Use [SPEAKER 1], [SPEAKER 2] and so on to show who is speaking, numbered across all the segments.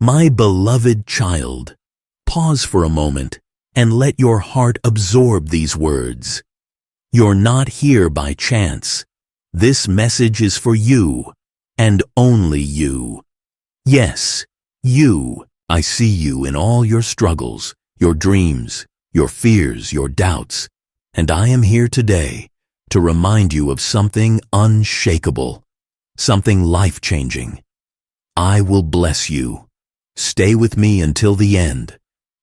[SPEAKER 1] My beloved child, pause for a moment and let your heart absorb these words. You're not here by chance. This message is for you, and only you. Yes, you. I see you in all your struggles, your dreams, your fears, your doubts, and I am here today to remind you of something unshakable, something life-changing. I will bless you. Stay with me until the end,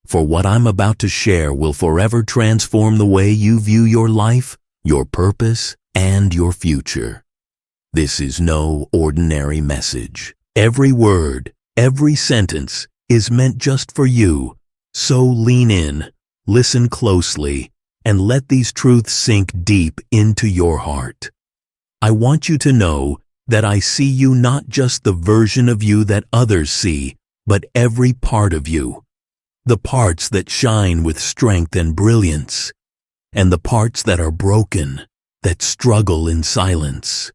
[SPEAKER 1] for what I'm about to share will forever transform the way you view your life, your purpose, and your future. This is no ordinary message. Every word, every sentence is meant just for you, so lean in, listen closely, and let these truths sink deep into your heart. I want you to know that I see you, not just the version of you that others see, but every part of you. The parts that shine with strength and brilliance, and the parts that are broken, that struggle in silence.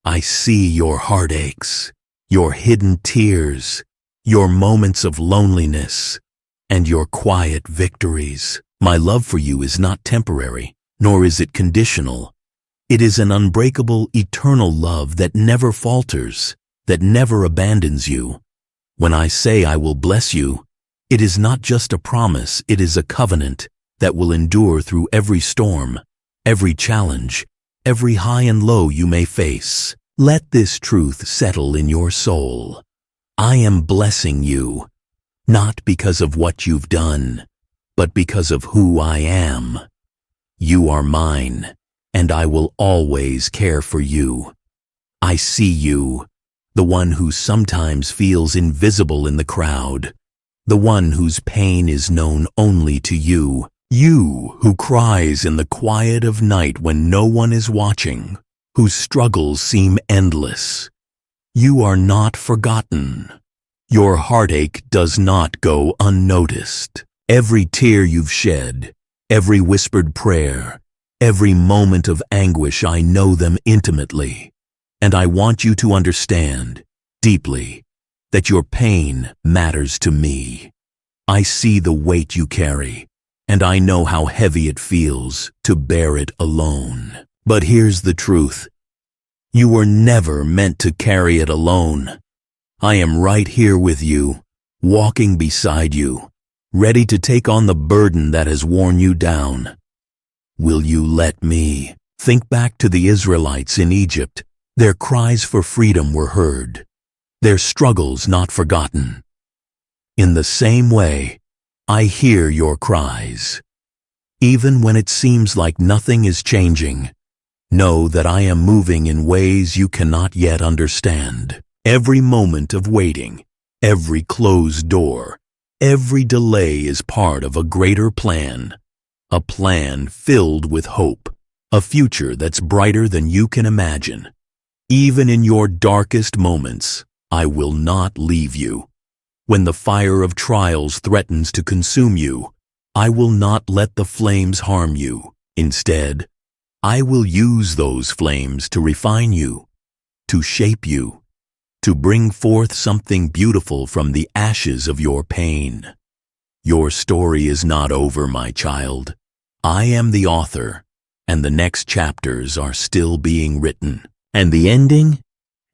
[SPEAKER 1] I see your heartaches, your hidden tears, your moments of loneliness, and your quiet victories. My love for you is not temporary, nor is it conditional. It is an unbreakable, eternal love that never falters, that never abandons you. When I say I will bless you, it is not just a promise, it is a covenant that will endure through every storm, every challenge, every high and low you may face. Let this truth settle in your soul. I am blessing you, not because of what you've done, but because of who I am. You are mine, and I will always care for you. I see you, the one who sometimes feels invisible in the crowd, the one whose pain is known only to you, you who cries in the quiet of night when no one is watching, whose struggles seem endless. You are not forgotten. Your heartache does not go unnoticed. Every tear you've shed, every whispered prayer, every moment of anguish, I know them intimately. And I want you to understand, deeply, that your pain matters to me. I see the weight you carry, and I know how heavy it feels to bear it alone. But here's the truth. You were never meant to carry it alone. I am right here with you, walking beside you, ready to take on the burden that has worn you down. Will you let me? Think back to the Israelites in Egypt. Their cries for freedom were heard, their struggles not forgotten. In the same way, I hear your cries. Even when it seems like nothing is changing, know that I am moving in ways you cannot yet understand. Every moment of waiting, every closed door, every delay is part of a greater plan. A plan filled with hope, a future that's brighter than you can imagine. Even in your darkest moments, I will not leave you. When the fire of trials threatens to consume you, I will not let the flames harm you. Instead, I will use those flames to refine you, to shape you, to bring forth something beautiful from the ashes of your pain. Your story is not over, my child. I am the author, and the next chapters are still being written. And the ending?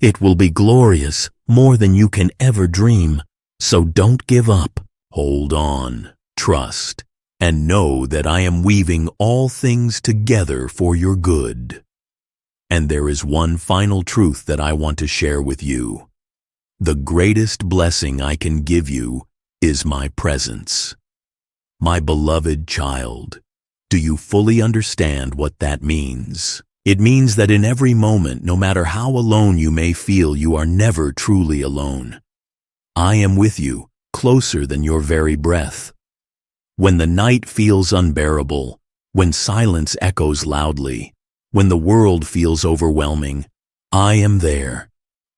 [SPEAKER 1] It will be glorious, more than you can ever dream. So don't give up. Hold on, trust, and know that I am weaving all things together for your good. And there is one final truth that I want to share with you. The greatest blessing I can give you is my presence. My beloved child, do you fully understand what that means? It means that in every moment, no matter how alone you may feel, you are never truly alone. I am with you, closer than your very breath. When the night feels unbearable, when silence echoes loudly, when the world feels overwhelming, I am there,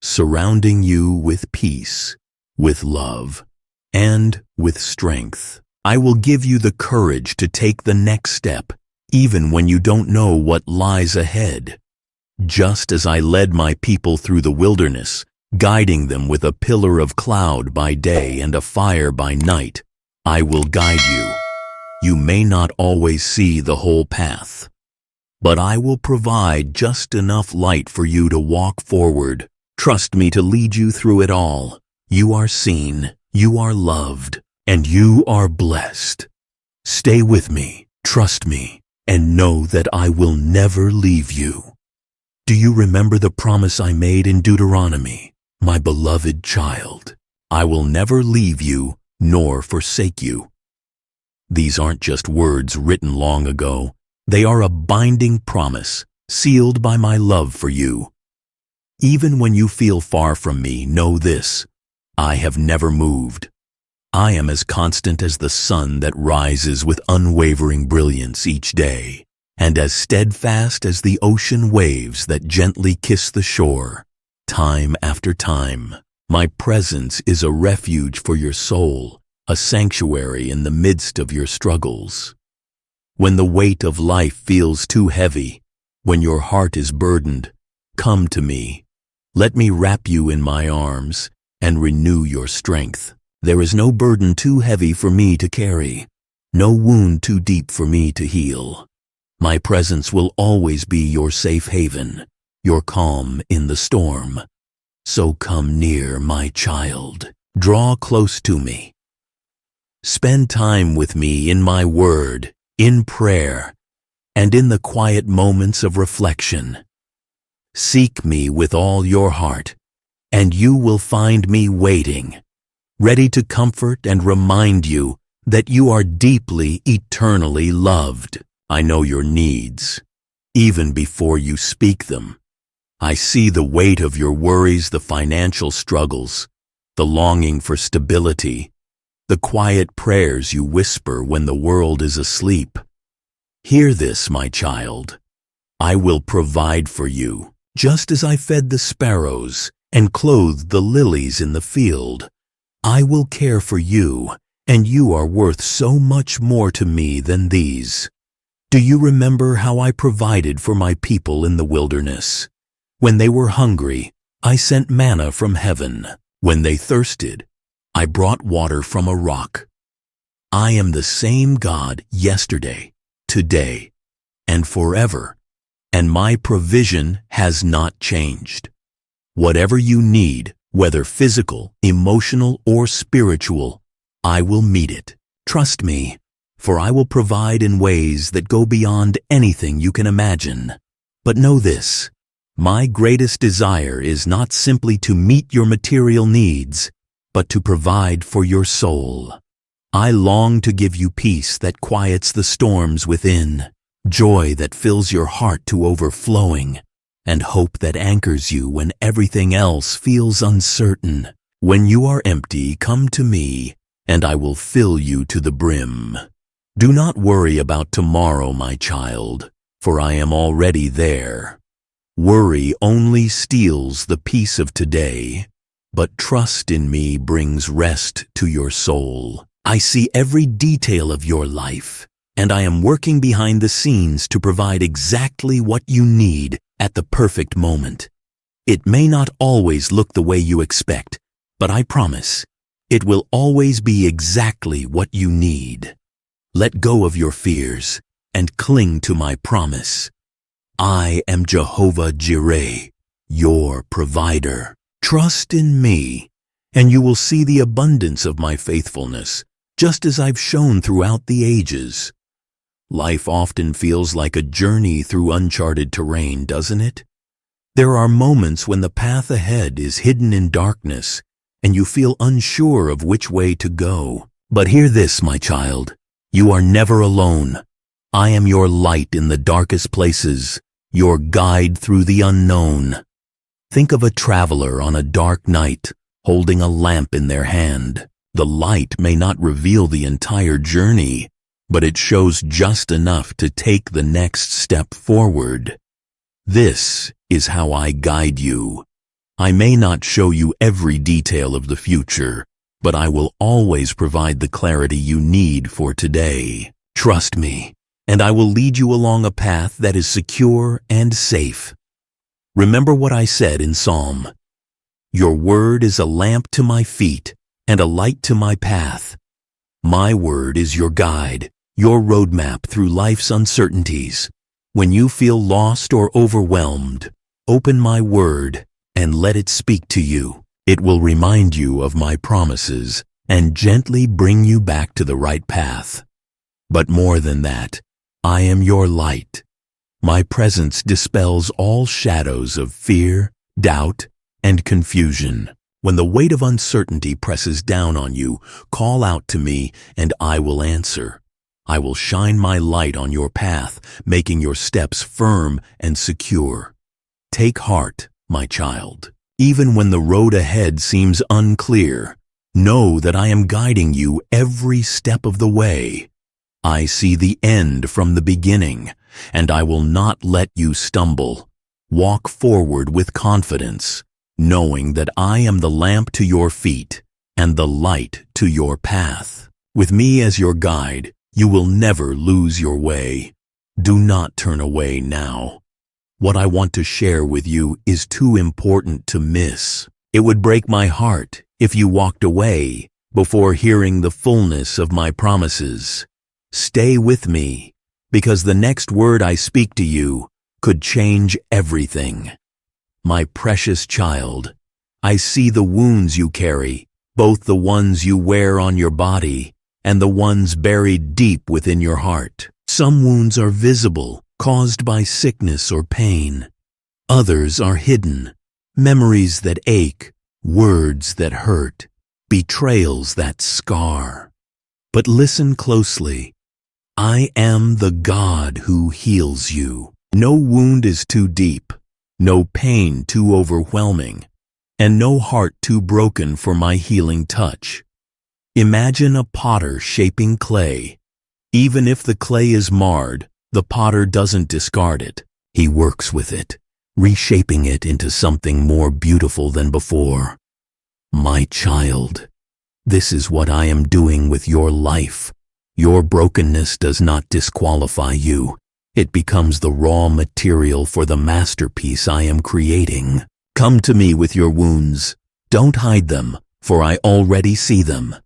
[SPEAKER 1] surrounding you with peace, with love, and with strength. I will give you the courage to take the next step, even when you don't know what lies ahead. Just as I led my people through the wilderness, guiding them with a pillar of cloud by day and a fire by night. I will guide you. You may not always see the whole path, but I will provide just enough light for you to walk forward. Trust me to lead you through it all. You are seen, you are loved, and you are blessed. Stay with me, trust me, and know that I will never leave you. Do you remember the promise I made in Deuteronomy? My beloved child, I will never leave you nor forsake you. These aren't just words written long ago. They are a binding promise, sealed by my love for you. Even when you feel far from me, know this: I have never moved. I am as constant as the sun that rises with unwavering brilliance each day, and as steadfast as the ocean waves that gently kiss the shore. Time after time, my presence is a refuge for your soul, a sanctuary in the midst of your struggles. When the weight of life feels too heavy, when your heart is burdened, come to me. Let me wrap you in my arms and renew your strength. There is no burden too heavy for me to carry, no wound too deep for me to heal. My presence will always be your safe haven, your calm in the storm. So come near, my child. Draw close to me. Spend time with me in my word, in prayer, and in the quiet moments of reflection. Seek me with all your heart, and you will find me waiting, ready to comfort and remind you that you are deeply, eternally loved. I know your needs, even before you speak them. I see the weight of your worries, the financial struggles, the longing for stability, the quiet prayers you whisper when the world is asleep. Hear this, my child. I will provide for you, just as I fed the sparrows and clothed the lilies in the field. I will care for you, and you are worth so much more to me than these. Do you remember how I provided for my people in the wilderness? When they were hungry, I sent manna from heaven. When they thirsted, I brought water from a rock. I am the same God yesterday, today, and forever, and my provision has not changed. Whatever you need, whether physical, emotional, or spiritual, I will meet it. Trust me, for I will provide in ways that go beyond anything you can imagine. But know this: my greatest desire is not simply to meet your material needs, but to provide for your soul. I long to give you peace that quiets the storms within, joy that fills your heart to overflowing, and hope that anchors you when everything else feels uncertain. When you are empty, come to me, and I will fill you to the brim. Do not worry about tomorrow, my child, for I am already there. Worry only steals the peace of today, but trust in me brings rest to your soul. I see every detail of your life, and I am working behind the scenes to provide exactly what you need at the perfect moment. It may not always look the way you expect, but I promise, it will always be exactly what you need. Let go of your fears and cling to my promise. I am Jehovah Jireh, your provider. Trust in me, and you will see the abundance of my faithfulness, just as I've shown throughout the ages. Life often feels like a journey through uncharted terrain, doesn't it? There are moments when the path ahead is hidden in darkness, and you feel unsure of which way to go. But hear this, my child. You are never alone. I am your light in the darkest places, your guide through the unknown. Think of a traveler on a dark night, holding a lamp in their hand. The light may not reveal the entire journey, but it shows just enough to take the next step forward. This is how I guide you. I may not show you every detail of the future, but I will always provide the clarity you need for today. Trust me, and I will lead you along a path that is secure and safe. Remember what I said in Psalm Your word is a lamp to my feet and a light to my path. My word is your guide, your roadmap through life's uncertainties. When you feel lost or overwhelmed, open my word and let it speak to you. It will remind you of my promises and gently bring you back to the right path. But more than that, I am your light. My presence dispels all shadows of fear, doubt, and confusion. When the weight of uncertainty presses down on you, call out to me and I will answer. I will shine my light on your path, making your steps firm and secure. Take heart, my child. Even when the road ahead seems unclear, know that I am guiding you every step of the way. I see the end from the beginning, and I will not let you stumble. Walk forward with confidence, knowing that I am the lamp to your feet and the light to your path. With me as your guide, you will never lose your way. Do not turn away now. What I want to share with you is too important to miss. It would break my heart if you walked away before hearing the fullness of my promises. Stay with me, because the next word I speak to you could change everything. My precious child, I see the wounds you carry, both the ones you wear on your body and the ones buried deep within your heart. Some wounds are visible, caused by sickness or pain. Others are hidden, memories that ache, words that hurt, betrayals that scar. But listen closely. I am the God who heals you. No wound is too deep, no pain too overwhelming, and no heart too broken for my healing touch. Imagine a potter shaping clay. Even if the clay is marred, the potter doesn't discard it. He works with it, reshaping it into something more beautiful than before. My child, this is what I am doing with your life. Your brokenness does not disqualify you. It becomes the raw material for the masterpiece I am creating. Come to me with your wounds. Don't hide them, for I already see them.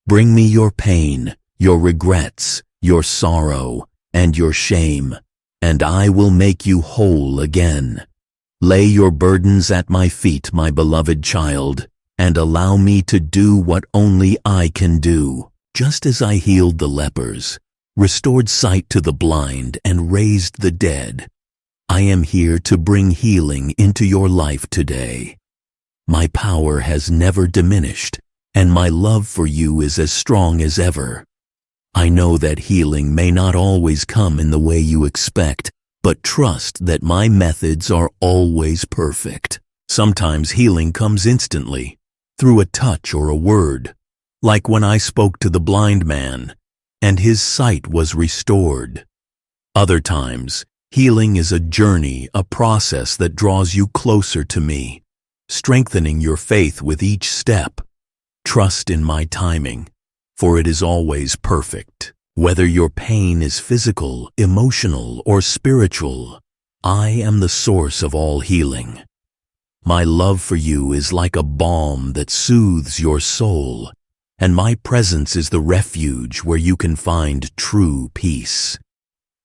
[SPEAKER 1] Bring me your pain, your regrets, your sorrow, and your shame, and I will make you whole again. Lay your burdens at my feet, my beloved child, and allow me to do what only I can do. Just as I healed the lepers, restored sight to the blind, and raised the dead, I am here to bring healing into your life today. My power has never diminished, and my love for you is as strong as ever. I know that healing may not always come in the way you expect, but trust that my methods are always perfect. Sometimes healing comes instantly, through a touch or a word, like when I spoke to the blind man, and his sight was restored. Other times, healing is a journey, a process that draws you closer to me, strengthening your faith with each step. Trust in my timing, for it is always perfect. Whether your pain is physical, emotional, or spiritual, I am the source of all healing. My love for you is like a balm that soothes your soul, and my presence is the refuge where you can find true peace.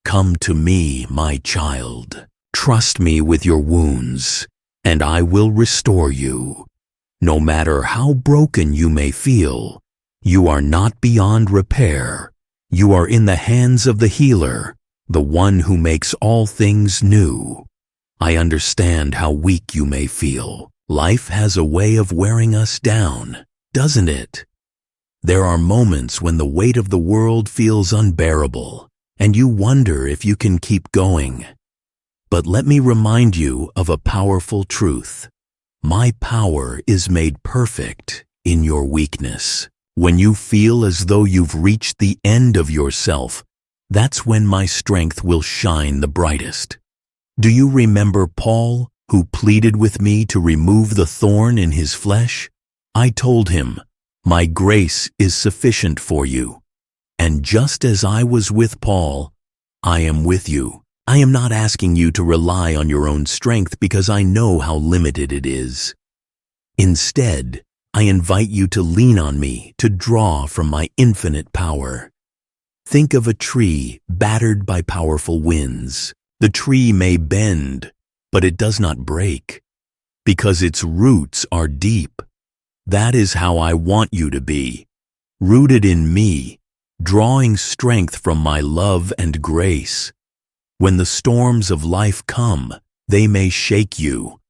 [SPEAKER 1] Come to me, my child. Trust me with your wounds, and I will restore you. No matter how broken you may feel, you are not beyond repair. You are in the hands of the healer, the one who makes all things new. I understand how weak you may feel. Life has a way of wearing us down, doesn't it? There are moments when the weight of the world feels unbearable, and you wonder if you can keep going. But let me remind you of a powerful truth. My power is made perfect in your weakness. When you feel as though you've reached the end of yourself, that's when my strength will shine the brightest. Do you remember Paul, who pleaded with me to remove the thorn in his flesh? I told him, "My grace is sufficient for you." And just as I was with Paul, I am with you. I am not asking you to rely on your own strength because I know how limited it is. Instead, I invite you to lean on me to draw from my infinite power. Think of a tree battered by powerful winds. The tree may bend, but it does not break, because its roots are deep. That is how I want you to be, rooted in me, drawing strength from my love and grace. When the storms of life come, they may shake you,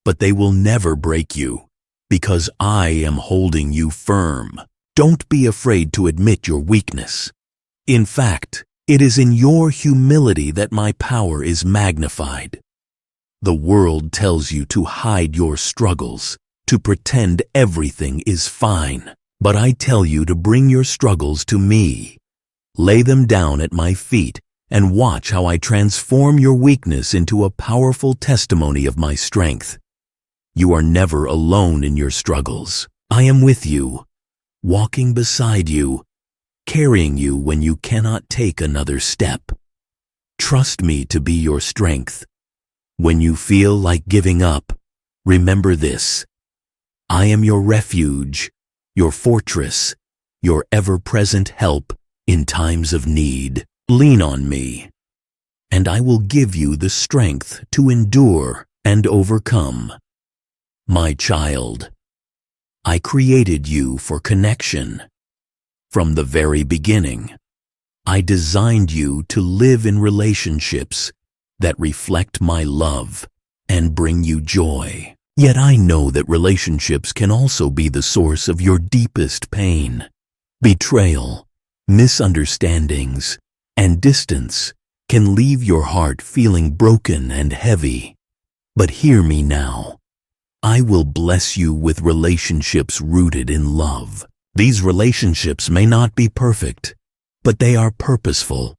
[SPEAKER 1] but they will never break you, because I am holding you firm. Don't be afraid to admit your weakness. In fact, it is in your humility that my power is magnified. The world tells you to hide your struggles, to pretend everything is fine. But I tell you to bring your struggles to me. Lay them down at my feet and watch how I transform your weakness into a powerful testimony of my strength. You are never alone in your struggles. I am with you, walking beside you, carrying you when you cannot take another step. Trust me to be your strength. When you feel like giving up, remember this. I am your refuge, your fortress, your ever-present help in times of need. Lean on me, and I will give you the strength to endure and overcome. My child, I created you for connection. From the very beginning, I designed you to live in relationships that reflect my love and bring you joy. Yet I know that relationships can also be the source of your deepest pain. Betrayal, misunderstandings, and distance can leave your heart feeling broken and heavy. But hear me now. I will bless you with relationships rooted in love. These relationships may not be perfect, but they are purposeful.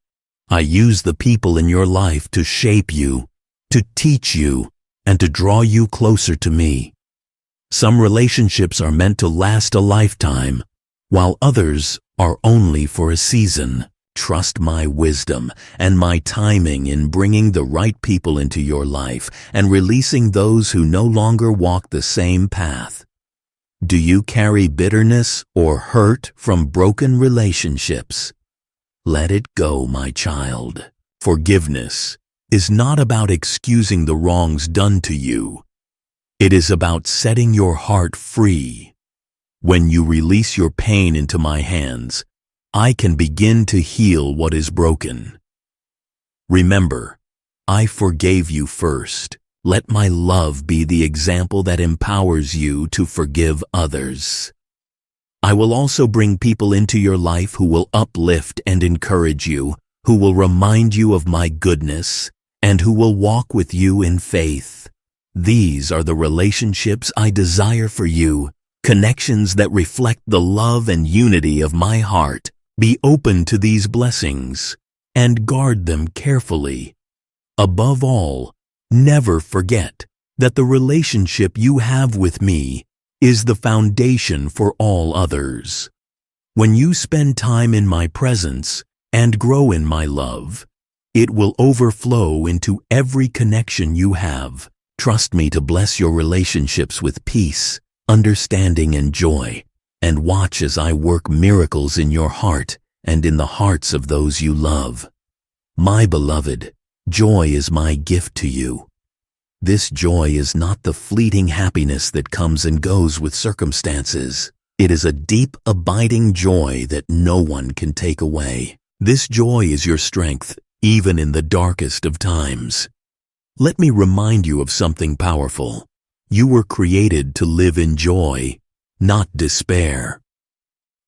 [SPEAKER 1] I use the people in your life to shape you, to teach you, and to draw you closer to me. Some relationships are meant to last a lifetime, while others are only for a season. Trust my wisdom and my timing in bringing the right people into your life and releasing those who no longer walk the same path. Do you carry bitterness or hurt from broken relationships? Let it go, my child. Forgiveness is not about excusing the wrongs done to you. It is about setting your heart free. When you release your pain into my hands, I can begin to heal what is broken. Remember, I forgave you first. Let my love be the example that empowers you to forgive others. I will also bring people into your life who will uplift and encourage you, who will remind you of my goodness, and who will walk with you in faith. These are the relationships I desire for you, connections that reflect the love and unity of my heart. Be open to these blessings and guard them carefully. Above all, never forget that the relationship you have with me is the foundation for all others. When you spend time in my presence and grow in my love, it will overflow into every connection you have. Trust me to bless your relationships with peace, understanding, and joy, and watch as I work miracles in your heart and in the hearts of those you love. My beloved, joy is my gift to you. This joy is not the fleeting happiness that comes and goes with circumstances. It is a deep, abiding joy that no one can take away. This joy is your strength, even in the darkest of times. Let me remind you of something powerful. You were created to live in joy, not despair.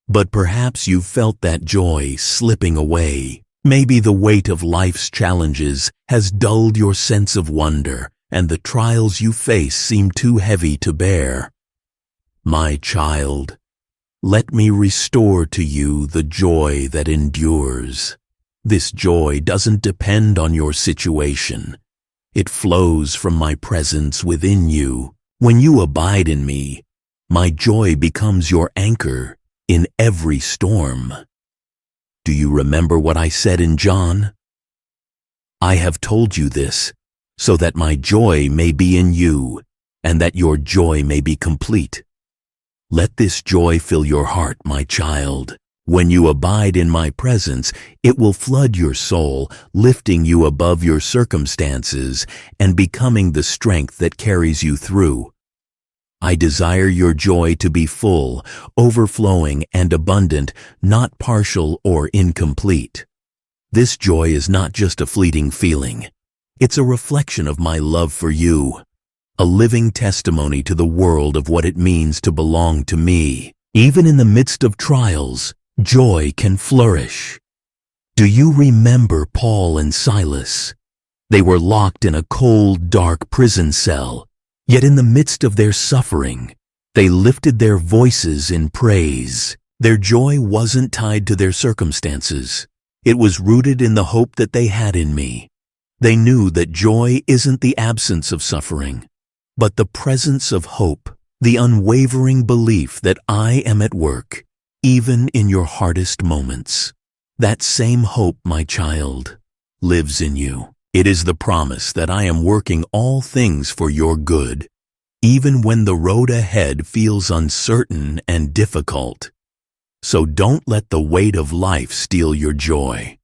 [SPEAKER 1] But perhaps you've felt that joy slipping away. Maybe the weight of life's challenges has dulled your sense of wonder, and the trials you face seem too heavy to bear. My child, let me restore to you the joy that endures. This joy doesn't depend on your situation. It flows from my presence within you. When you abide in me, my joy becomes your anchor in every storm. Do you remember what I said in John? I have told you this, so that my joy may be in you, and that your joy may be complete. Let this joy fill your heart, my child. When you abide in my presence, it will flood your soul, lifting you above your circumstances and becoming the strength that carries you through. I desire your joy to be full, overflowing, and abundant, not partial or incomplete. This joy is not just a fleeting feeling. It's a reflection of my love for you, a living testimony to the world of what it means to belong to me. Even in the midst of trials, joy can flourish. Do you remember Paul and Silas? They were locked in a cold, dark prison cell, yet in the midst of their suffering, they lifted their voices in praise. Their joy wasn't tied to their circumstances. It was rooted in the hope that they had in me. They knew that joy isn't the absence of suffering, but the presence of hope, the unwavering belief that I am at work, even in your hardest moments. That same hope, my child, lives in you. It is the promise that I am working all things for your good, even when the road ahead feels uncertain and difficult. So don't let the weight of life steal your joy.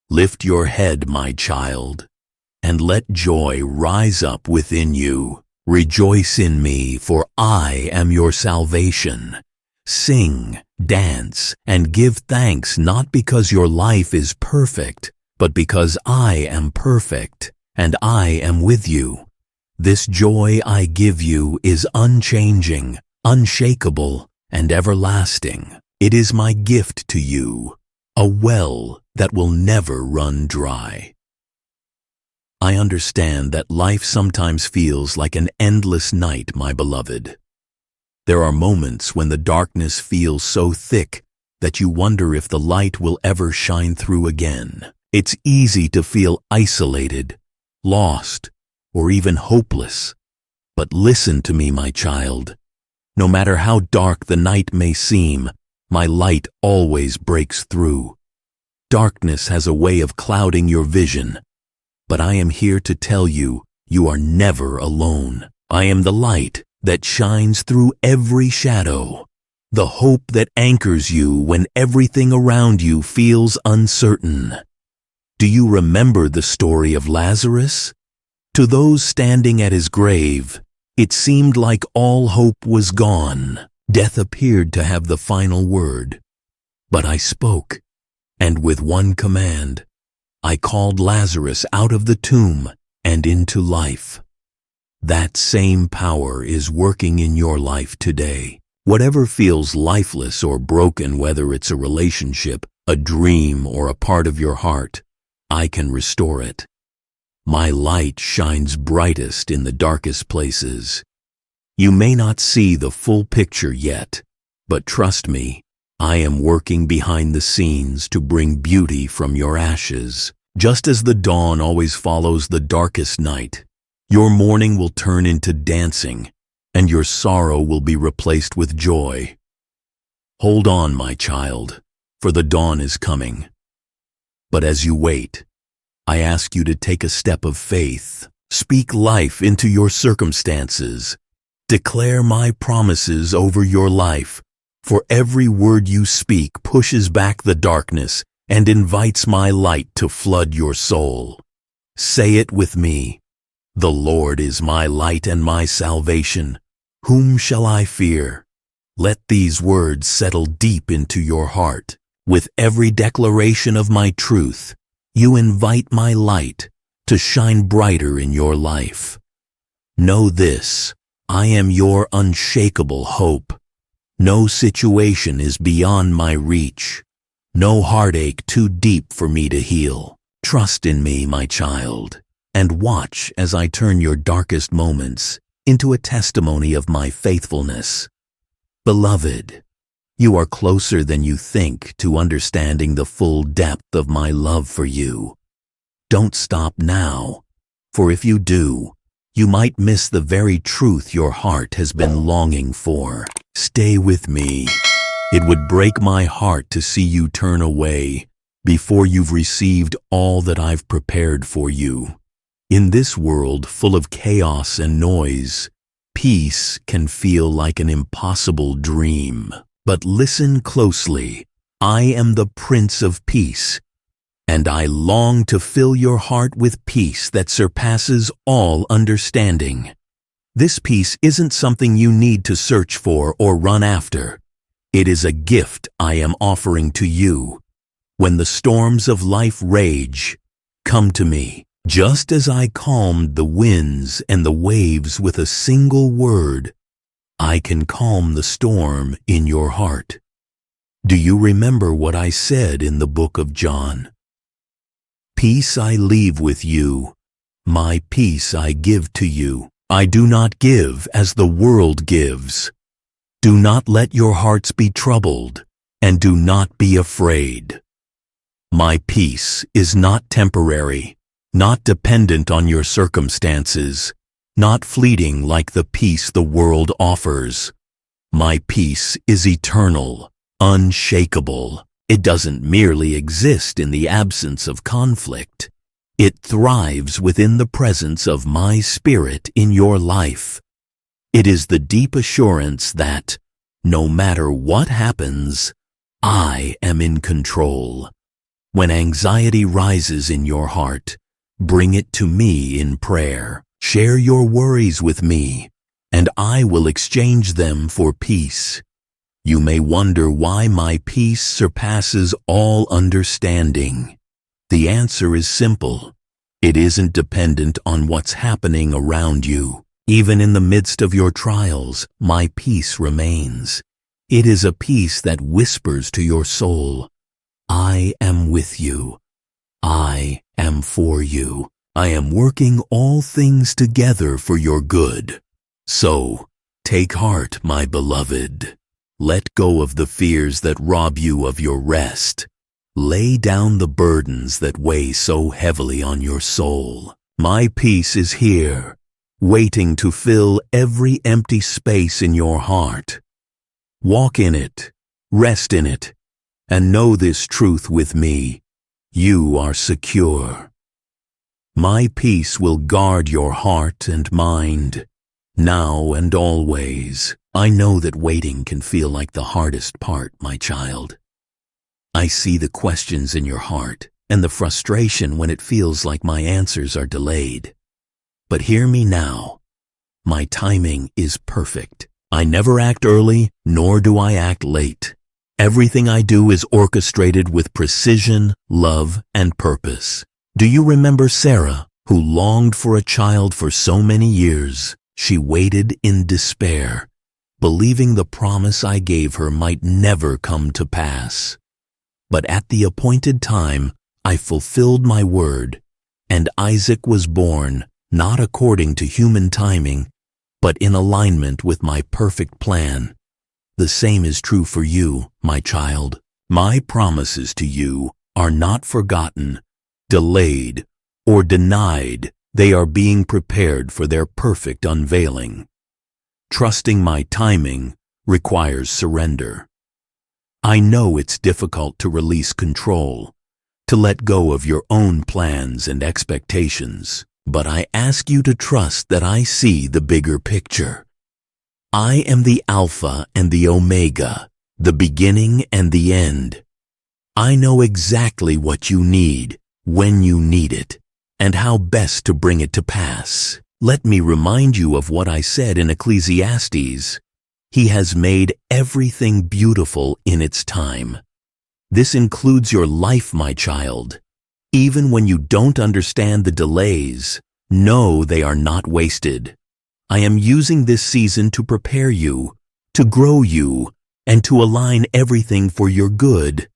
[SPEAKER 1] Lift your head, my child, and let joy rise up within you. Rejoice in me, for I am your salvation. Sing, dance, and give thanks not because your life is perfect, but because I am perfect, and I am with you. This joy I give you is unchanging, unshakable, and everlasting. It is my gift to you, a well that will never run dry. I understand that life sometimes feels like an endless night, my beloved. There are moments when the darkness feels so thick that you wonder if the light will ever shine through again. It's easy to feel isolated, lost, or even hopeless. But listen to me, my child. No matter how dark the night may seem, my light always breaks through. Darkness has a way of clouding your vision, but I am here to tell you, you are never alone. I am the light that shines through every shadow, the hope that anchors you when everything around you feels uncertain. Do you remember the story of Lazarus? To those standing at his grave, it seemed like all hope was gone. Death appeared to have the final word. But I spoke, and with one command, I called Lazarus out of the tomb and into life. That same power is working in your life today. Whatever feels lifeless or broken, whether it's a relationship, a dream, or a part of your heart, I can restore it. My light shines brightest in the darkest places. You may not see the full picture yet, but trust me, I am working behind the scenes to bring beauty from your ashes. Just as the dawn always follows the darkest night, your mourning will turn into dancing, and your sorrow will be replaced with joy. Hold on, my child, for the dawn is coming. But as you wait, I ask you to take a step of faith. Speak life into your circumstances. Declare my promises over your life, for every word you speak pushes back the darkness and invites my light to flood your soul. Say it with me. The Lord is my light and my salvation. Whom shall I fear? Let these words settle deep into your heart. With every declaration of my truth, you invite my light to shine brighter in your life. Know this, I am your unshakable hope. No situation is beyond my reach. No heartache too deep for me to heal. Trust in me, my child, and watch as I turn your darkest moments into a testimony of my faithfulness. Beloved, you are closer than you think to understanding the full depth of my love for you. Don't stop now, for if you do, you might miss the very truth your heart has been longing for. Stay with me. It would break my heart to see you turn away before you've received all that I've prepared for you. In this world full of chaos and noise, Peace can feel like an impossible dream, but listen closely. I am the Prince of Peace, and I long to fill your heart with peace that surpasses all understanding. This peace isn't something you need to search for or run after. It is a gift I am offering to you. When the storms of life rage, come to me. Just as I calmed the winds and the waves with a single word, I can calm the storm in your heart. Do you remember what I said in the book of John? Peace I leave with you, my peace I give to you. I do not give as the world gives. Do not let your hearts be troubled, and do not be afraid. My peace is not temporary, not dependent on your circumstances, not fleeting like the peace the world offers. My peace is eternal, unshakable. It doesn't merely exist in the absence of conflict. It thrives within the presence of my Spirit in your life. It is the deep assurance that, no matter what happens, I am in control. When anxiety rises in your heart, bring it to me in prayer. Share your worries with me, and I will exchange them for peace. You may wonder why my peace surpasses all understanding. The answer is simple. It isn't dependent on what's happening around you. Even in the midst of your trials, my peace remains. It is a peace that whispers to your soul, I am with you. I am for you. I am working all things together for your good. So, take heart, my beloved. Let go of the fears that rob you of your rest. Lay down the burdens that weigh so heavily on your soul. My peace is here, waiting to fill every empty space in your heart. Walk in it, rest in it, and know this truth with me. You are secure. My peace will guard your heart and mind, now and always. I know that waiting can feel like the hardest part, my child. I see the questions in your heart and the frustration when it feels like my answers are delayed. But hear me now. My timing is perfect. I never act early, nor do I act late. Everything I do is orchestrated with precision, love, and purpose. Do you remember Sarah, who longed for a child for so many years? She waited in despair, believing the promise I gave her might never come to pass. But at the appointed time, I fulfilled my word, and Isaac was born, not according to human timing, but in alignment with my perfect plan. The same is true for you, my child. My promises to you are not forgotten, delayed, or denied. They are being prepared for their perfect unveiling. Trusting my timing requires surrender. I know it's difficult to release control, to let go of your own plans and expectations, but I ask you to trust that I see the bigger picture. I am the Alpha and the Omega, the beginning and the end. I know exactly what you need, when you need it, and how best to bring it to pass. Let me remind you of what I said in Ecclesiastes. He has made everything beautiful in its time. This includes your life, my child. Even when you don't understand the delays, know they are not wasted. I am using this season to prepare you, to grow you, and to align everything for your good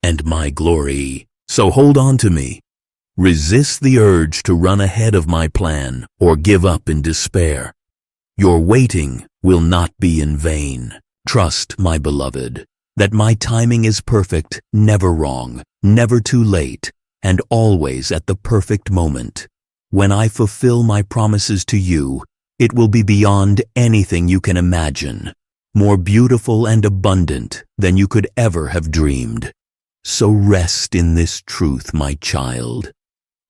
[SPEAKER 1] and my glory. So hold on to me. Resist the urge to run ahead of my plan or give up in despair. Your waiting will not be in vain. Trust, my beloved, that my timing is perfect, never wrong, never too late, and always at the perfect moment. When I fulfill my promises to you, it will be beyond anything you can imagine, more beautiful and abundant than you could ever have dreamed. So rest in this truth, my child.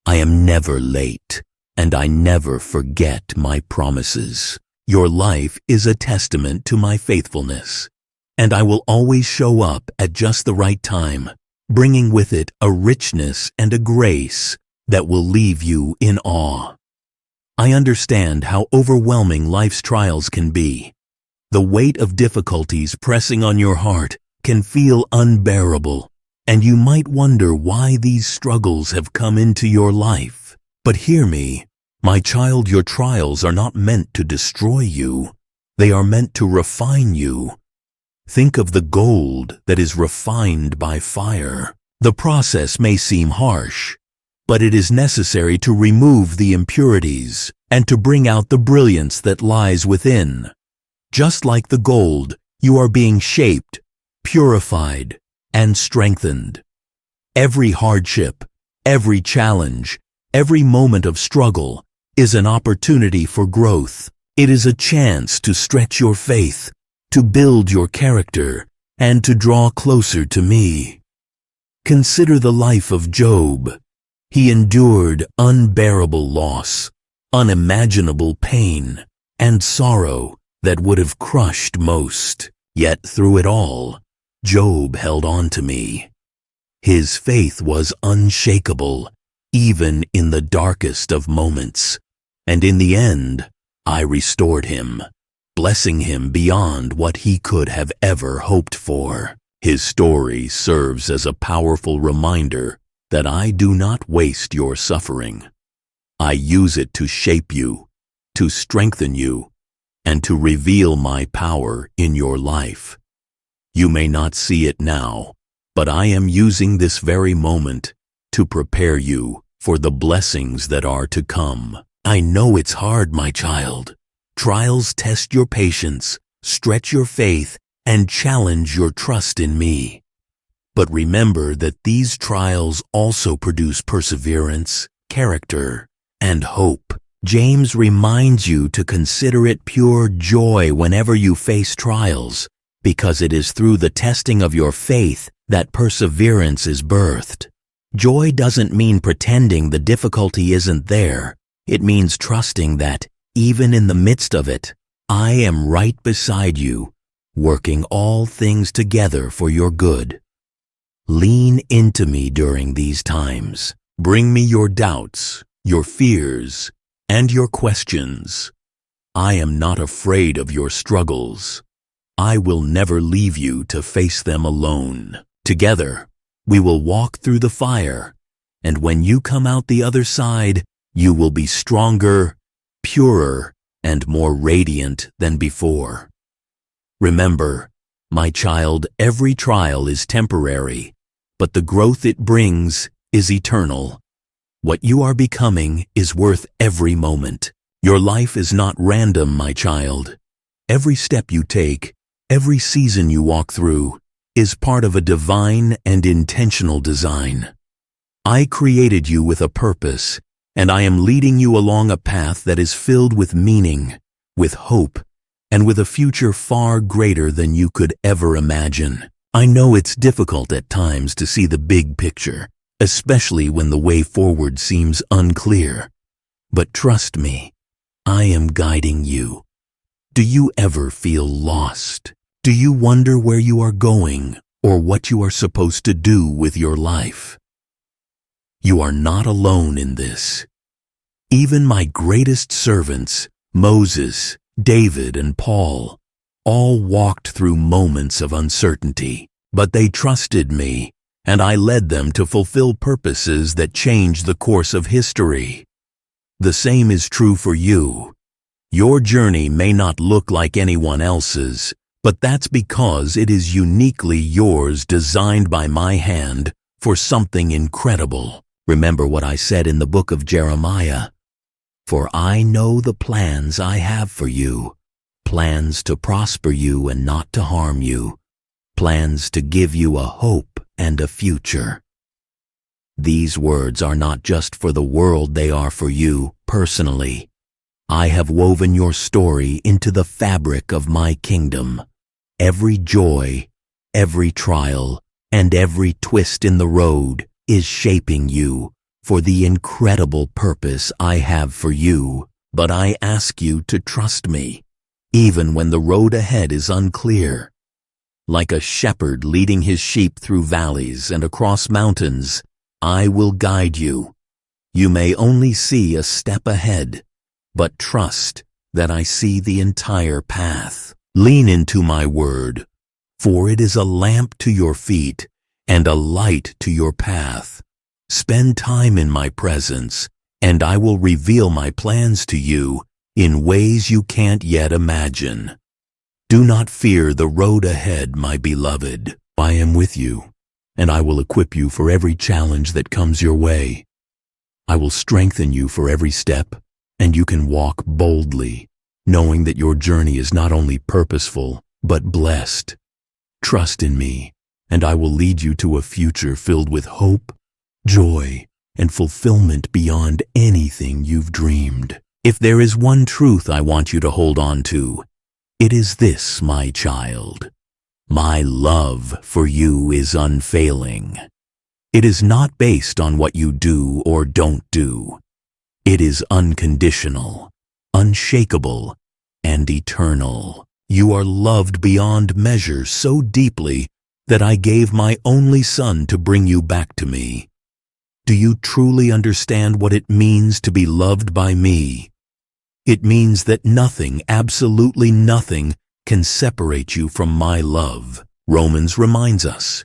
[SPEAKER 1] I am never late, and I never forget my promises. Your life is a testament to my faithfulness, and I will always show up at just the right time, bringing with it a richness and a grace that will leave you in awe. I understand how overwhelming life's trials can be. The weight of difficulties pressing on your heart can feel unbearable, and you might wonder why these struggles have come into your life. But hear me, my child, your trials are not meant to destroy you. They are meant to refine you. Think of the gold that is refined by fire. The process may seem harsh, but it is necessary to remove the impurities and to bring out the brilliance that lies within. Just like the gold, you are being shaped, purified, and strengthened. Every hardship, every challenge, every moment of struggle is an opportunity for growth. It is a chance to stretch your faith, to build your character, and to draw closer to me. Consider the life of Job. He endured unbearable loss, unimaginable pain, and sorrow that would have crushed most. Yet through it all, Job held on to me. His faith was unshakable, even in the darkest of moments. And in the end, I restored him, blessing him beyond what he could have ever hoped for. His story serves as a powerful reminder that I do not waste your suffering. I use it to shape you, to strengthen you, and to reveal my power in your life. You may not see it now, but I am using this very moment to prepare you for the blessings that are to come. I know it's hard, my child. Trials test your patience, stretch your faith, and challenge your trust in me. But remember that these trials also produce perseverance, character, and hope. James reminds you to consider it pure joy whenever you face trials, because it is through the testing of your faith that perseverance is birthed. Joy doesn't mean pretending the difficulty isn't there. It means trusting that, even in the midst of it, I am right beside you, working all things together for your good. Lean into me during these times. Bring me your doubts, your fears, and your questions. I am not afraid of your struggles. I will never leave you to face them alone. Together, we will walk through the fire, and when you come out the other side, you will be stronger, purer, and more radiant than before. Remember, my child, every trial is temporary, but the growth it brings is eternal. What you are becoming is worth every moment. Your life is not random, my child. Every step you take, every season you walk through, is part of a divine and intentional design. I created you with a purpose, and I am leading you along a path that is filled with meaning, with hope, and with a future far greater than you could ever imagine. I know it's difficult at times to see the big picture, especially when the way forward seems unclear. But trust me, I am guiding you. Do you ever feel lost? Do you wonder where you are going or what you are supposed to do with your life? You are not alone in this. Even my greatest servants, Moses, David, and Paul, all walked through moments of uncertainty, but they trusted me, and I led them to fulfill purposes that changed the course of history. The same is true for you. Your journey may not look like anyone else's, but that's because it is uniquely yours, designed by my hand for something incredible. Remember what I said in the book of Jeremiah. For I know the plans I have for you, plans to prosper you and not to harm you, plans to give you a hope and a future. These words are not just for the world, they are for you personally. I have woven your story into the fabric of my kingdom. Every joy, every trial, and every twist in the road is shaping you for the incredible purpose I have for you. But I ask you to trust me. even when the road ahead is unclear. Like a shepherd leading his sheep through valleys and across mountains, I will guide you. You may only see a step ahead, but trust that I see the entire path. Lean into my word, for it is a lamp to your feet and a light to your path. Spend time in my presence, and I will reveal my plans to you in ways you can't yet imagine. Do not fear the road ahead, my beloved. I am with you, and I will equip you for every challenge that comes your way. I will strengthen you for every step, and you can walk boldly, knowing that your journey is not only purposeful, but blessed. Trust in me, and I will lead you to a future filled with hope, joy, and fulfillment beyond anything you've dreamed. If there is one truth I want you to hold on to, it is this, my child. My love for you is unfailing. It is not based on what you do or don't do. It is unconditional, unshakable, and eternal. You are loved beyond measure so deeply that I gave my only son to bring you back to me. Do you truly understand what it means to be loved by me? It means that nothing, absolutely nothing, can separate you from my love. Romans reminds us,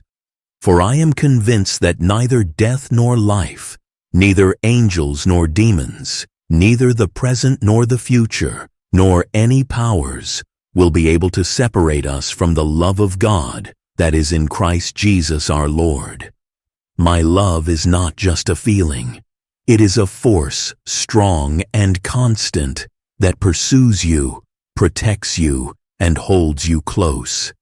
[SPEAKER 1] "For I am convinced that neither death nor life, neither angels nor demons, neither the present nor the future, nor any powers will be able to separate us from the love of God that is in Christ Jesus our Lord." My love is not just a feeling. It is a force, strong and constant, that pursues you, protects you, and holds you close.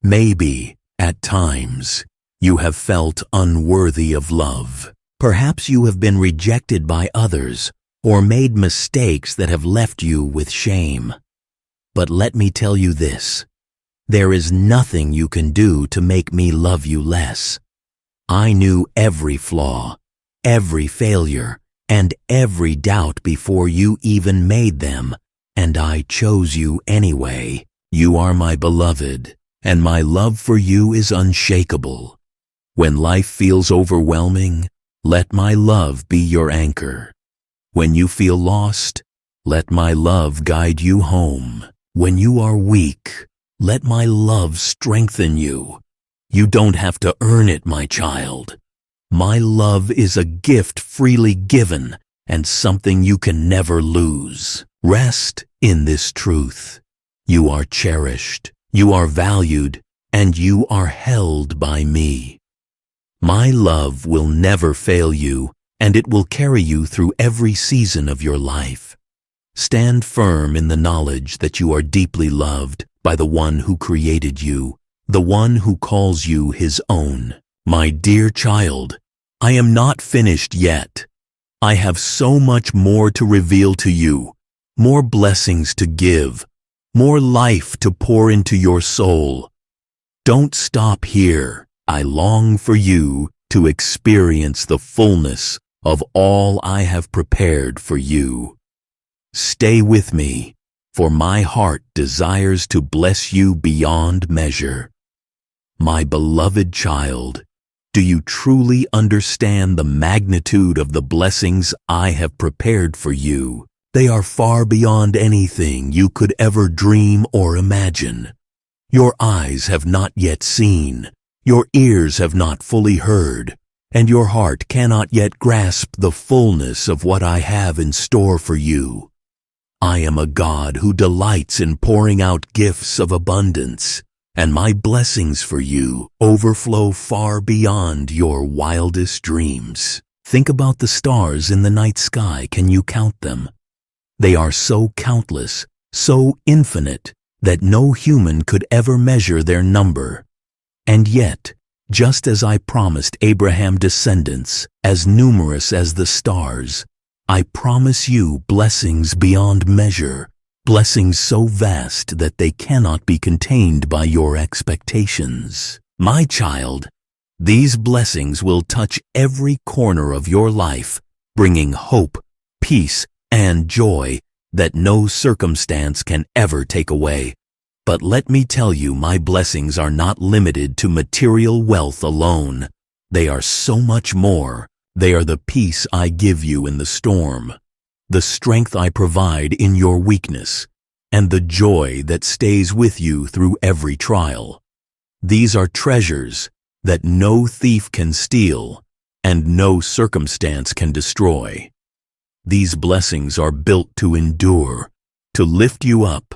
[SPEAKER 1] Maybe, at times, you have felt unworthy of love. Perhaps you have been rejected by others or made mistakes that have left you with shame. But let me tell you this, there is nothing you can do to make me love you less. I knew every flaw, every failure, and every doubt before you even made them, and I chose you anyway. You are my beloved, and my love for you is unshakable. When life feels overwhelming, let my love be your anchor. When you feel lost, let my love guide you home. When you are weak, let my love strengthen you. You don't have to earn it, my child. My love is a gift freely given and something you can never lose. Rest in this truth. You are cherished, you are valued, and you are held by me. My love will never fail you, and it will carry you through every season of your life. Stand firm in the knowledge that you are deeply loved by the one who created you, the one who calls you his own. My dear child, I am not finished yet. I have so much more to reveal to you, more blessings to give, more life to pour into your soul. Don't stop here. I long for you to experience the fullness of all I have prepared for you. Stay with me, for my heart desires to bless you beyond measure. My beloved child, do you truly understand the magnitude of the blessings I have prepared for you? They are far beyond anything you could ever dream or imagine. Your eyes have not yet seen, your ears have not fully heard, and your heart cannot yet grasp the fullness of what I have in store for you. I am a God who delights in pouring out gifts of abundance, and my blessings for you overflow far beyond your wildest dreams. Think about the stars in the night sky. Can you count them? They are so countless, so infinite, that no human could ever measure their number. And yet, just as I promised Abraham descendants as numerous as the stars, I promise you blessings beyond measure, blessings so vast that they cannot be contained by your expectations. My child, these blessings will touch every corner of your life, bringing hope, peace, and joy that no circumstance can ever take away. But let me tell you, my blessings are not limited to material wealth alone. They are so much more. They are the peace I give you in the storm, the strength I provide in your weakness, and the joy that stays with you through every trial. These are treasures that no thief can steal and no circumstance can destroy. These blessings are built to endure, to lift you up,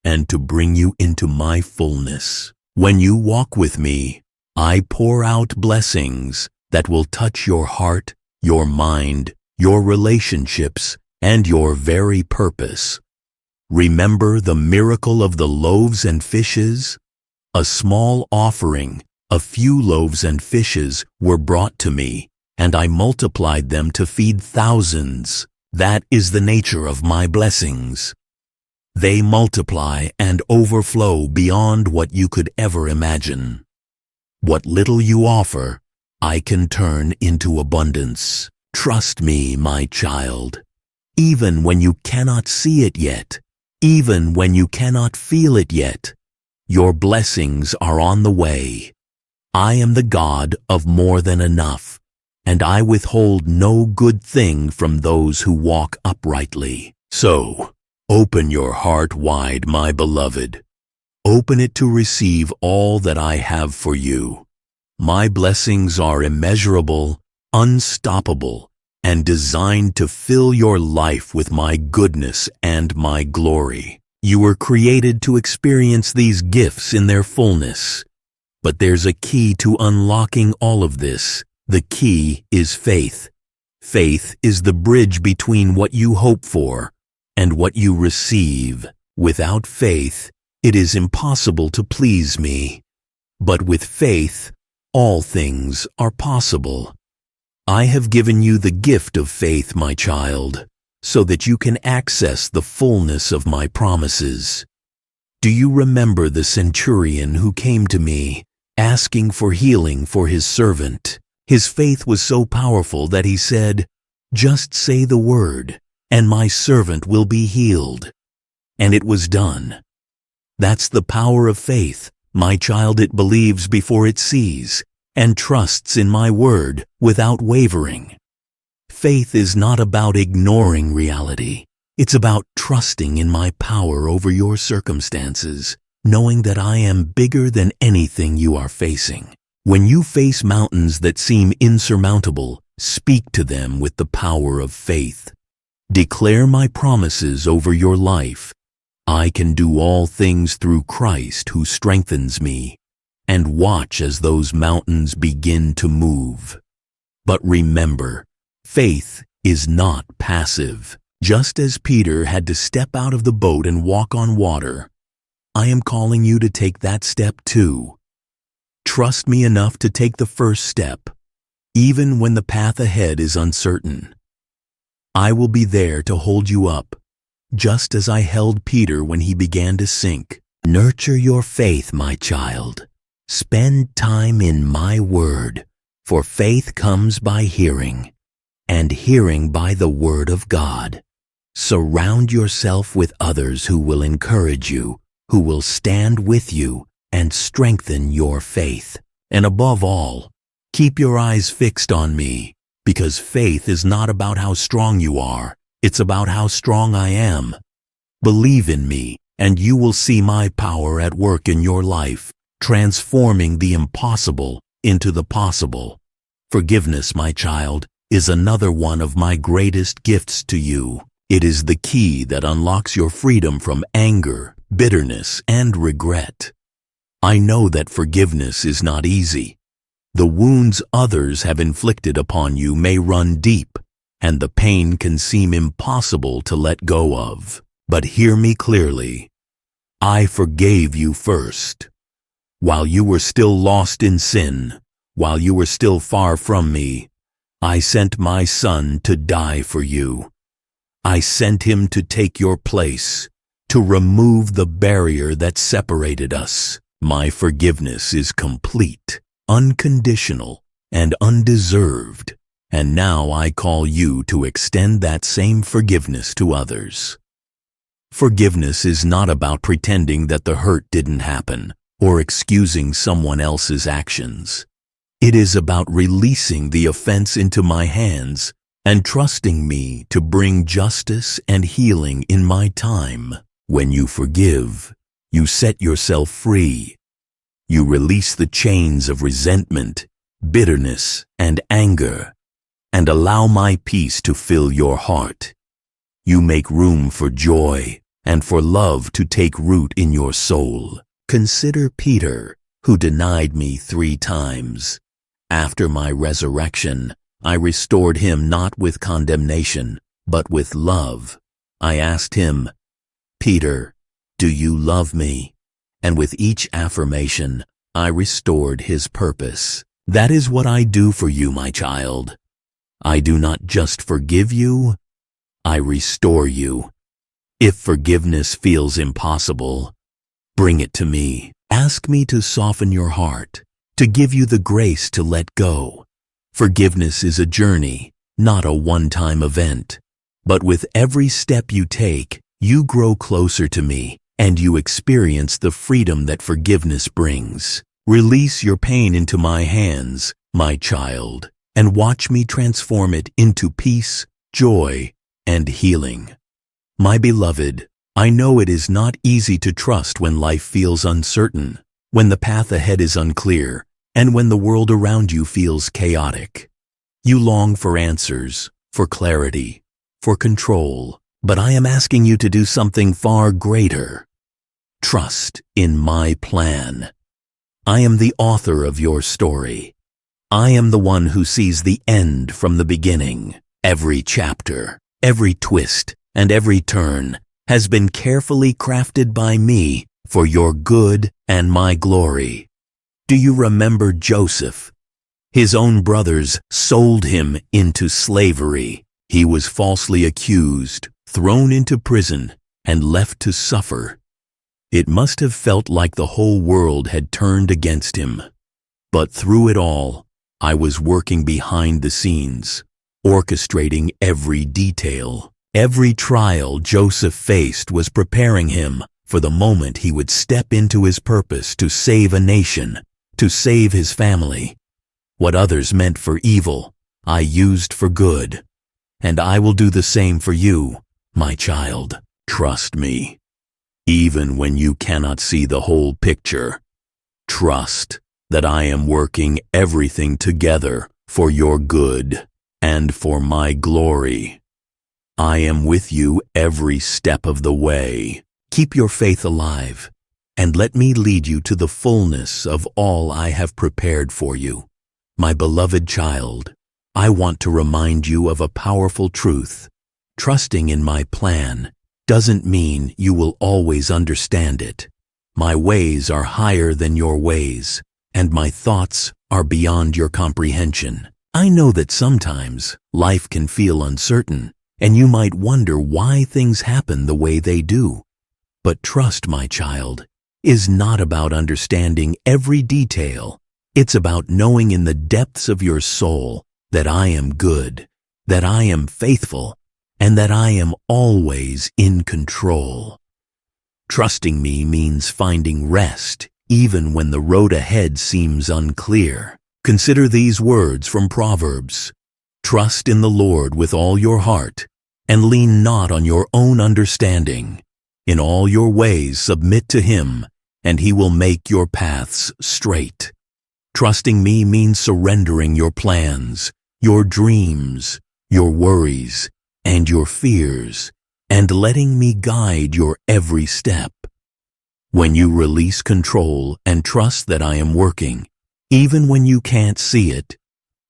[SPEAKER 1] and to bring you into my fullness. When you walk with me, I pour out blessings that will touch your heart, your mind, your relationships, and your very purpose. Remember the miracle of the loaves and fishes? A small offering, a few loaves and fishes, were brought to me, and I multiplied them to feed thousands. That is the nature of my blessings. They multiply and overflow beyond what you could ever imagine. What little you offer, I can turn into abundance. Trust me, my child. Even when you cannot see it yet, even when you cannot feel it yet, your blessings are on the way. I am the God of more than enough, and I withhold no good thing from those who walk uprightly. So, open your heart wide, my beloved. Open it to receive all that I have for you. My blessings are immeasurable, unstoppable, and designed to fill your life with my goodness and my glory. You were created to experience these gifts in their fullness. But there's a key to unlocking all of this. The key is faith. Faith is the bridge between what you hope for and what you receive. Without faith, it is impossible to please me. But with faith, all things are possible. I have given you the gift of faith, my child, so that you can access the fullness of my promises. Do you remember the centurion who came to me, asking for healing for his servant? His faith was so powerful that he said, "Just say the word, and my servant will be healed." And it was done. That's the power of faith, my child. It believes before it sees, and trusts in my word without wavering. Faith is not about ignoring reality. It's about trusting in my power over your circumstances, knowing that I am bigger than anything you are facing. When you face mountains that seem insurmountable, speak to them with the power of faith. Declare my promises over your life. I can do all things through Christ who strengthens me. And watch as those mountains begin to move. But remember, faith is not passive. Just as Peter had to step out of the boat and walk on water, I am calling you to take that step too. Trust me enough to take the first step, even when the path ahead is uncertain. I will be there to hold you up, just as I held Peter when he began to sink. Nurture your faith, my child. Spend time in my word, for faith comes by hearing, and hearing by the word of God. Surround yourself with others who will encourage you, who will stand with you and strengthen your faith. And above all, keep your eyes fixed on me, because faith is not about how strong you are, it's about how strong I am. Believe in me, and you will see my power at work in your life, transforming the impossible into the possible. Forgiveness, my child, is another one of my greatest gifts to you. It is the key that unlocks your freedom from anger, bitterness, and regret. I know that forgiveness is not easy. The wounds others have inflicted upon you may run deep, and the pain can seem impossible to let go of. But hear me clearly. I forgave you first. While you were still lost in sin, while you were still far from me, I sent my Son to die for you. I sent him to take your place, to remove the barrier that separated us. My forgiveness is complete, unconditional, and undeserved, and now I call you to extend that same forgiveness to others. Forgiveness is not about pretending that the hurt didn't happen or excusing someone else's actions. It is about releasing the offense into my hands and trusting me to bring justice and healing in my time. When you forgive, you set yourself free. You release the chains of resentment, bitterness, and anger, and allow my peace to fill your heart. You make room for joy and for love to take root in your soul. Consider Peter, who denied me 3 times. After my resurrection, I restored him not with condemnation, but with love. I asked him, "Peter, do you love me?" And with each affirmation, I restored his purpose. That is what I do for you, my child. I do not just forgive you, I restore you. If forgiveness feels impossible, bring it to me. Ask me to soften your heart, to give you the grace to let go. Forgiveness is a journey, not a one-time event. But with every step you take, you grow closer to me, and you experience the freedom that forgiveness brings. Release your pain into my hands, my child, and watch me transform it into peace, joy, and healing. My beloved, I know it is not easy to trust when life feels uncertain, when the path ahead is unclear, and when the world around you feels chaotic. You long for answers, for clarity, for control, but I am asking you to do something far greater. Trust in my plan. I am the author of your story. I am the one who sees the end from the beginning. Every chapter, every twist, and every turn has been carefully crafted by me for your good and my glory. Do you remember Joseph? His own brothers sold him into slavery. He was falsely accused, thrown into prison, and left to suffer. It must have felt like the whole world had turned against him. But through it all, I was working behind the scenes, orchestrating every detail. Every trial Joseph faced was preparing him for the moment he would step into his purpose to save a nation, to save his family. What others meant for evil, I used for good. And I will do the same for you, my child. Trust me. Even when you cannot see the whole picture, trust that I am working everything together for your good and for my glory. I am with you every step of the way. Keep your faith alive, and let me lead you to the fullness of all I have prepared for you. My beloved child, I want to remind you of a powerful truth. Trusting in my plan doesn't mean you will always understand it. My ways are higher than your ways, and my thoughts are beyond your comprehension. I know that sometimes life can feel uncertain, and you might wonder why things happen the way they do. But trust, my child, is not about understanding every detail. It's about knowing in the depths of your soul that I am good, that I am faithful, and that I am always in control. Trusting me means finding rest, even when the road ahead seems unclear. Consider these words from Proverbs. Trust in the Lord with all your heart, and lean not on your own understanding. In all your ways submit to Him, and He will make your paths straight. Trusting me means surrendering your plans, your dreams, your worries, and your fears, and letting me guide your every step. When you release control and trust that I am working, even when you can't see it,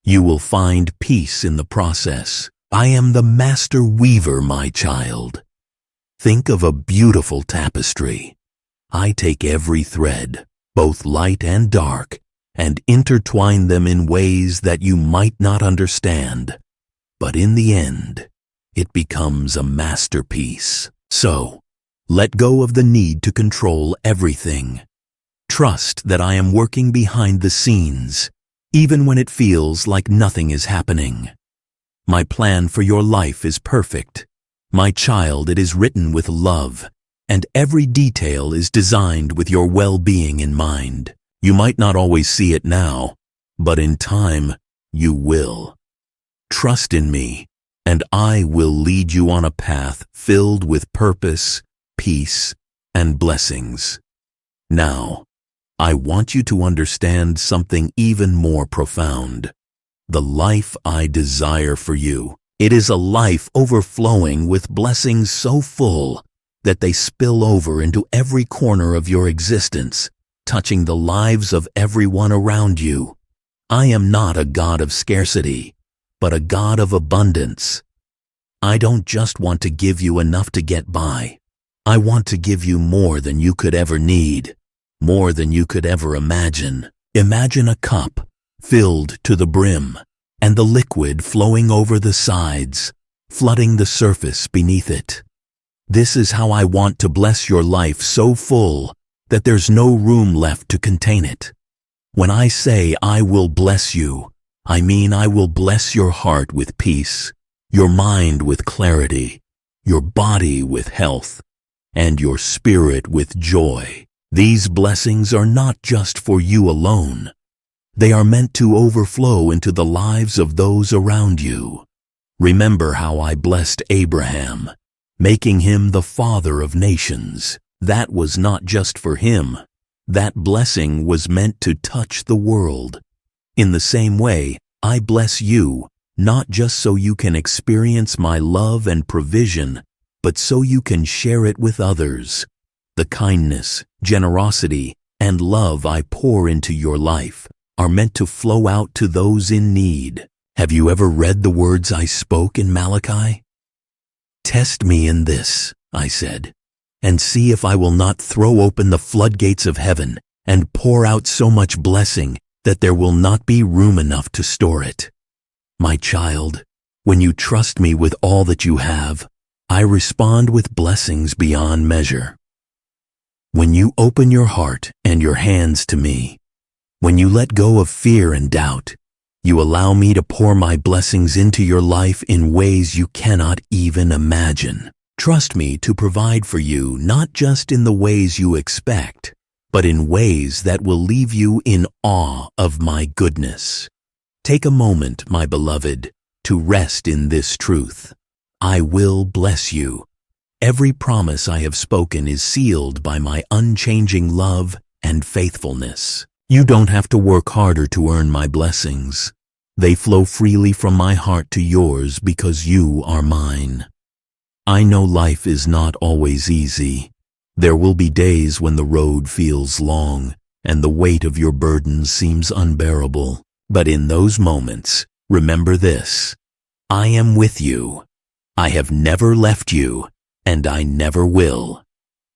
[SPEAKER 1] you will find peace in the process. I am the master weaver, my child. Think of a beautiful tapestry. I take every thread, both light and dark, and intertwine them in ways that you might not understand. But in the end, it becomes a masterpiece. So, let go of the need to control everything. Trust that I am working behind the scenes, even when it feels like nothing is happening. My plan for your life is perfect. My child, it is written with love, and every detail is designed with your well-being in mind. You might not always see it now, but in time, you will. Trust in me, and I will lead you on a path filled with purpose, peace, and blessings. Now, I want you to understand something even more profound. The life I desire for you. It is a life overflowing with blessings so full that they spill over into every corner of your existence, touching the lives of everyone around you. I am not a God of scarcity, but a God of abundance. I don't just want to give you enough to get by. I want to give you more than you could ever need, more than you could ever imagine. Imagine a cup filled to the brim, and the liquid flowing over the sides, flooding the surface beneath it. This is how I want to bless your life so full that there's no room left to contain it. When I say I will bless you, I mean I will bless your heart with peace, your mind with clarity, your body with health, and your spirit with joy. These blessings are not just for you alone. They are meant to overflow into the lives of those around you. Remember how I blessed Abraham, making him the father of nations. That was not just for him. That blessing was meant to touch the world. In the same way, I bless you, not just so you can experience my love and provision, but so you can share it with others. The kindness, generosity, and love I pour into your life are meant to flow out to those in need. Have you ever read the words I spoke in Malachi? Test me in this, I said, and see if I will not throw open the floodgates of heaven and pour out so much blessing that there will not be room enough to store it. My child, when you trust me with all that you have, I respond with blessings beyond measure. When you open your heart and your hands to me, when you let go of fear and doubt, you allow me to pour my blessings into your life in ways you cannot even imagine. Trust me to provide for you not just in the ways you expect, but in ways that will leave you in awe of my goodness. Take a moment, my beloved, to rest in this truth. I will bless you. Every promise I have spoken is sealed by my unchanging love and faithfulness. You don't have to work harder to earn my blessings. They flow freely from my heart to yours because you are mine. I know life is not always easy. There will be days when the road feels long and the weight of your burdens seems unbearable. But in those moments, remember this: I am with you. I have never left you, and I never will.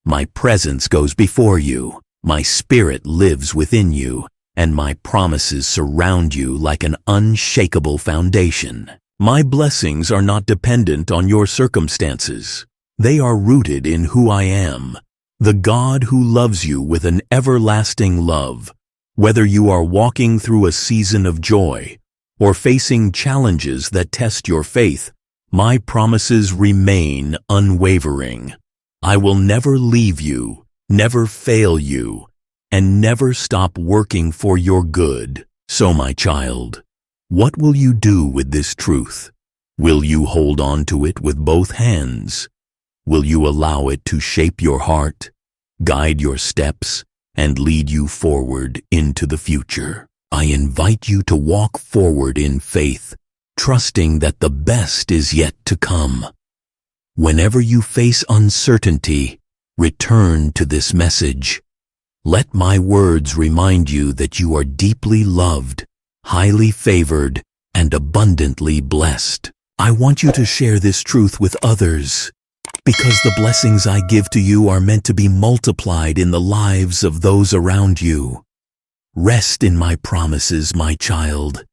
[SPEAKER 1] My presence goes before you. My spirit lives within you, and my promises surround you like an unshakable foundation. My blessings are not dependent on your circumstances. They are rooted in who I am, the God who loves you with an everlasting love. Whether you are walking through a season of joy or facing challenges that test your faith, my promises remain unwavering. I will never leave you, never fail you, and never stop working for your good. So, my child, what will you do with this truth? Will you hold on to it with both hands? Will you allow it to shape your heart, guide your steps, and lead you forward into the future? I invite you to walk forward in faith, trusting that the best is yet to come. Whenever you face uncertainty, return to this message. Let my words remind you that you are deeply loved, highly favored, and abundantly blessed. I want you to share this truth with others, because the blessings I give to you are meant to be multiplied in the lives of those around you. Rest in my promises, my child.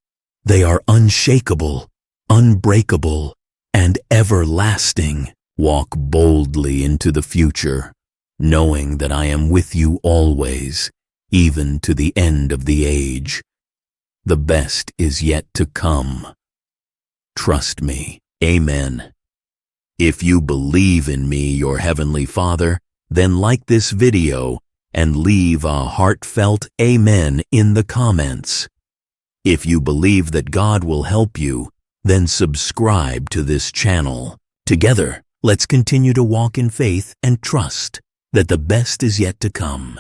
[SPEAKER 1] They are unshakable, unbreakable, and everlasting. Walk boldly into the future, knowing that I am with you always, even to the end of the age. The best is yet to come. Trust me. Amen. If you believe in me, your Heavenly Father, then like this video and leave a heartfelt amen in the comments. If you believe that God will help you, then subscribe to this channel. Together, let's continue to walk in faith and trust that the best is yet to come.